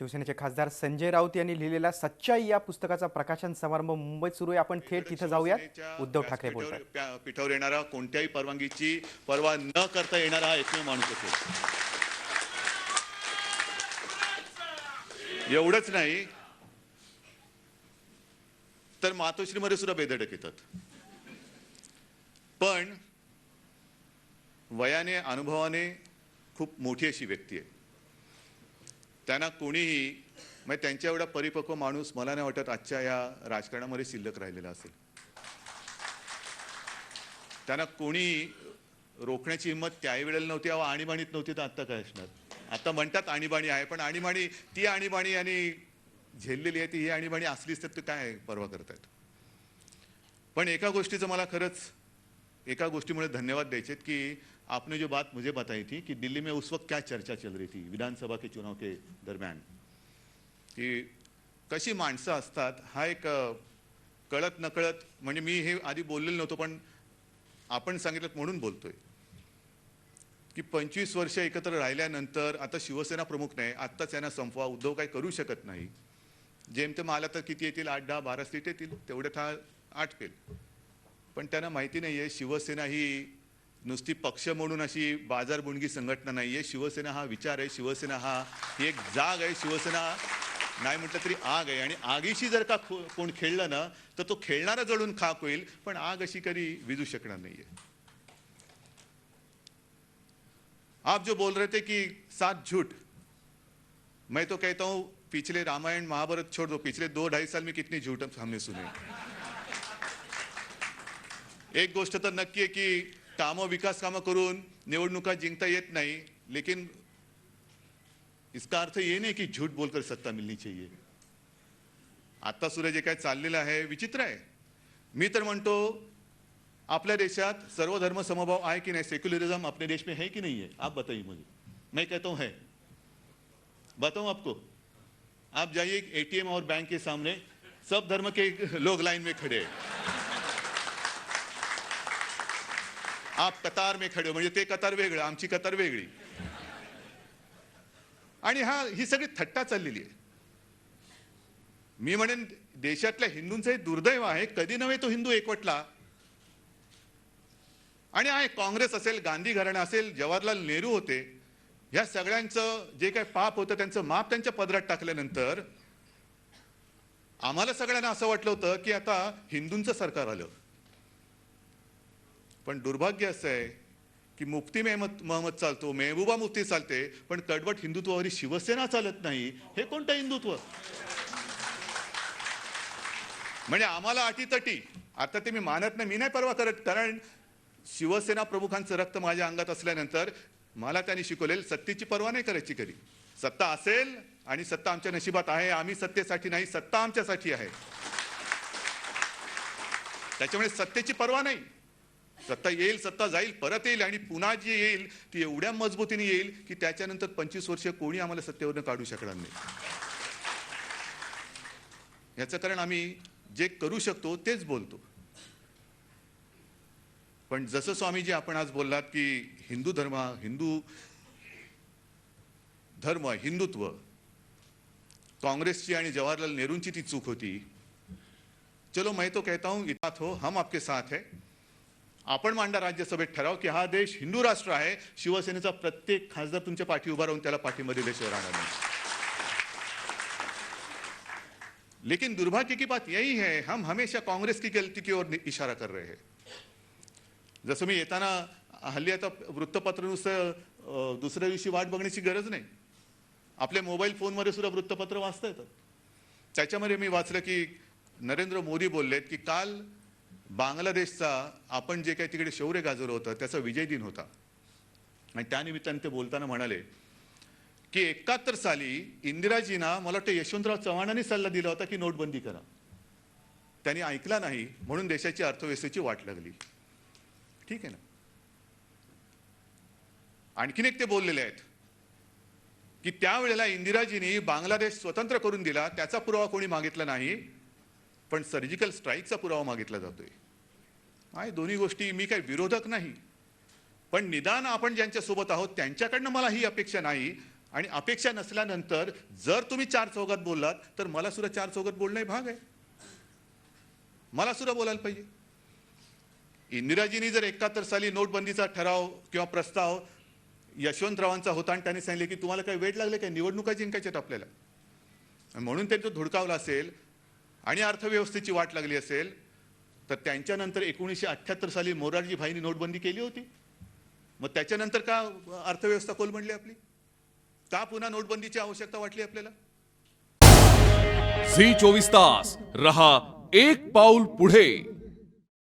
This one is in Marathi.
शिवसेनेचे खासदार संजय राऊत यांनी लिहिलेल्या सच्चाई या पुस्तकाचा प्रकाशन समारंभ मुंबईत सुरू आहे. आपण थेट तिथे जाऊयात. उद्धव ठाकरे बोलतात. पीठावर येणारा कोणत्याही परवानगीची पर्वा न करता येणारा हा एकमेव माणूस असेल. एवढंच नाही तर मातोश्रीमध्ये सुद्धा बेधडक येतात. पण वयाने अनुभवाने खूप मोठी अशी व्यक्ती आहे. त्यांना कोणीही म्हणजे त्यांच्या एवढा परिपक्व माणूस मला नाही वाटत आजच्या या राजकारणामध्ये शिल्लक राहिलेला असेल. त्यांना कोणी रोखण्याची हिंमत त्याही वेळेला नव्हती. आणीबाणीत नव्हती तर आता काय असणार. आता म्हणतात आणीबाणी आहे, पण आणीबाणी ती आणीबाणी आणि झेललेली आहे ती ही आणीबाणी असलीच तर काय परवा करतायत. पण एका गोष्टीचं मला खरंच एका गोष्टीमुळे धन्यवाद द्यायचे की आपने जो बात मुझे बताई थी कि दिल्ली में उस वक्त क्या चर्चा चल रही थी विधानसभा के चुनाव के दरम्यान, की कशी माणसं असतात हा एक कळत नकळत म्हणजे मी हे आधी बोललेलं नव्हतं पण आपण सांगितलं म्हणून बोलतोय की 25 वर्ष एकत्र राहिल्यानंतर आता शिवसेना प्रमुख नाही, आत्ताच यांना संपवा. उद्धव काही करू शकत नाही. जेमतेम आला तर किती येतील 8, 10, 12 सीट येतील, तेवढ्यात हा आटपेल. पण त्यांना माहिती नाही आहे शिवसेना ही नुसती पक्ष म्हणून अशी बाजारबुणगी संघटना नाही आहे. शिवसेना हा विचार आहे. शिवसेना हा ही एक जाग आहे. शिवसेना नाही म्हटलं तरी आग आहे. आणि आगीशी जर का कोण खेळलं ना तर तो खेळणारा जळून खाक होईल, पण आग अशी कधी विझू शकणार नाही आहे. आप जो बोल रहे थे कि 7 झूठ, मैं तो कहता हूं पिछले रामायण महाभारत छोड़ दो, पिछले 2-2.5 साल में कितनी झूठ हमने सुने. एक गोष्ट तर नक्की आहे की कामं विकास कामं करून निवडणुका जिंकता येत नाही, लेकिन इसका अर्थ ये नहीं कि झूठ बोलकर सत्ता मिलनी चाहिए. आता सुद्धा जे काय चाललेलं आहे विचित्र आहे. मी तर म्हणतो आपल्या देशात सर्व धर्म समभाव आहे की नाही. सेक्युलरिज्म अपने देश में है कि नहीं है, आप बताइए मुझे. मैं कहता हूं है. बताऊं आपको, आप जाइए एटीएम और बैंक के सामने सब धर्म के लोग लाइन में खड़े हैं. आप कतार में खड़े हो म्हणजे ते कतार वेगळं, आमची कतार वेगळी. आणि ही सगळी थट्टा चाललेली आहे. मी म्हणेन देशातल्या हिंदूंचं हे दुर्दैव आहे. कधी नव्हे तो हिंदू एकवटला. आणि आहे काँग्रेस असेल, गांधी घराणं असेल, जवाहरलाल नेहरू होते, ह्या सगळ्यांचं जे काही पाप होतं त्यांचं माप त्यांच्या पदरात टाकल्यानंतर आम्हाला सगळ्यांना असं वाटलं होतं की आता हिंदूंचं सरकार आलं. पण दुर्भाग्य असं आहे की मुफ्ती महमद चालतो, मेहबूबा मुफ्ती चालते, पण कडवट हिंदुत्वावरील शिवसेना चालत नाही. हे कोणतं हिंदुत्व. म्हणजे आम्हाला अटीतटी. आता ते मी मानत नाही, मी नाही परवा करत, कारण शिवसेना प्रमुखांचं रक्त माझ्या अंगात असल्यानंतर मला त्यांनी शिकवलेलं सत्तेची पर्वा नाही करायची कधी. सत्ता असेल आणि सत्ता आमच्या नशिबात आहे. आम्ही सत्तेसाठी नाही, सत्ता आमच्यासाठी आहे. त्याच्यामुळे सत्तेची पर्वा नाही. सत्ता येईल, सत्ता जाईल, परत येईल आणि पुन्हा जी येईल ती एवढ्या मजबूतीने येईल की त्याच्यानंतर 25 वर्ष कोणी आम्हाला सत्तेवरनं काढू शकणार नाही. याचं कारण आम्ही जे करू शकतो तेच बोलतो. पण जसं स्वामीजी आपण आज बोललात की हिंदू धर्म, हिंदुत्व, काँग्रेसची आणि जवाहरलाल नेहरूंची ती चूक होती. चलो मैं तो कहता हूं इतना हो, हम आपके साथ है. आपण मांडा राज्यसभेत ठराव की हा देश हिंदू राष्ट्र आहे. शिवसेनेचा प्रत्येक खासदार तुमच्या पाठी उभा राहून त्याला पाठीमध्ये देशावर राहणार नाही. लेकिन दुर्भाग्य की बात यही है, हम हमेशा कांग्रेस की गलती की ओर इशारा कर रहे हैं. जसं मी येताना हल्ली आता वृत्तपत्र नुसतं दुसऱ्या दिवशी वाट बघण्याची गरज नाही. आपल्या मोबाईल फोनमध्ये सुद्धा वृत्तपत्र वाचता येतात. त्याच्यामध्ये मी वाचलं की नरेंद्र मोदी बोललेत की काल बांगलादेशचा आपण जे काही तिकडे शौर्य गाजवलं होतं त्याचा विजय दिन होता. आणि त्यानिमित्ताने ते बोलताना म्हणाले की 71 साली इंदिराजींना मला वाटतं यशवंतराव चव्हाणांनी सल्ला दिला होता की नोटबंदी करा. त्यांनी ऐकला नाही म्हणून देशाची अर्थव्यवस्थेची वाट लागली. ठीक आहे ना. आणखीन एक ते बोललेले आहेत की त्यावेळेला इंदिराजींनी बांगलादेश स्वतंत्र करून दिला, त्याचा पुरावा कोणी मागितला नाही, पण सर्जिकल स्ट्राईकचा पुरावा मागितला जातोय. आहे दोन्ही गोष्टी. मी काही विरोधक नाही, पण निदान आपण ज्यांच्या सोबत आहोत त्यांच्याकडनं मला ही अपेक्षा नाही. आणि अपेक्षा नसल्यानंतर जर तुम्ही चार चौघात बोललात तर मला सुद्धा चार चौघात बोलणं हे भाग आहे. मला सुद्धा बोलायला पाहिजे. इंदिराजींनी जर 71 साली नोटबंदीचा ठराव किंवा प्रस्ताव यशवंतरावांचा होता आणि त्यांनी सांगितले की तुम्हाला काही वेळ लागले काय, निवडणुका जिंकायच्यात आपल्याला, म्हणून त्यांनी तो धुडकावला असेल आणि अर्थव्यवस्थेची वाट लागली असेल, तर त्यांच्यानंतर 1978 साली मोरारजी भाईंनी नोटबंदी केली होती. मग त्याच्यानंतर का अर्थव्यवस्था कोलमडली आपली? का पुन्हा नोटबंदीची आवश्यकता वाटली आपल्याला? झी 24 तास रहा एक पाऊल पुढे.